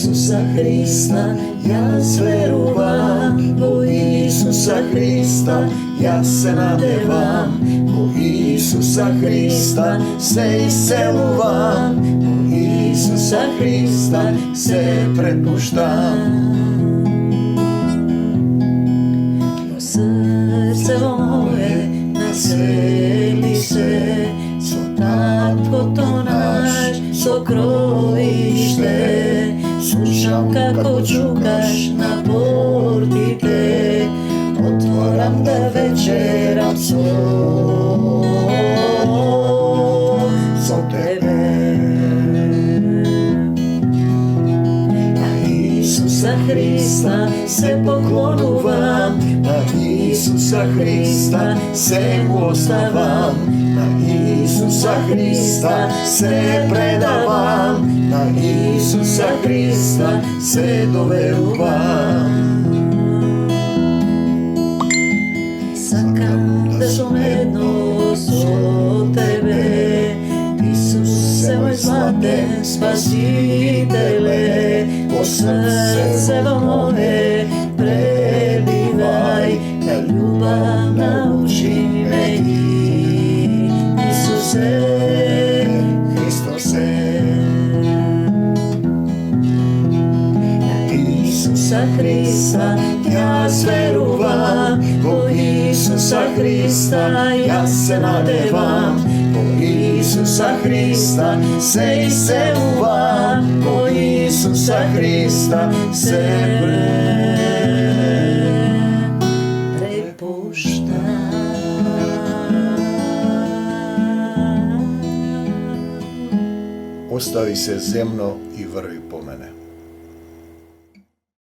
Isusa Hrista ja zveruvam, u Isusa Hrista ja se nadevam, u Isusa Hrista se iseluvam, u Isusa Hrista se prepuštam. Srce moje naseli se, svo tatko to naš sokrovište. Slušam kako čukaš na porti te, otvaram da večeram so tebe. Na Isusa Hrista se poklonuvam, na Isusa Hrista se ostavam, na Isusa Hrista se predavam, na Isusa Hrista se doveruvam. Sakam da som jedno so tebe, Isuse moj zlate spasitele, o srce moje prebivaj, da ljubav nauči me Isuse Hristose. Na Isusa Hrista ja zveruvam, u Isusa Hrista ja se nadevam, u Isusa Hrista se iseluvam, u Isusa Hrista se prepuštam. Ostavi se zemno i vrvi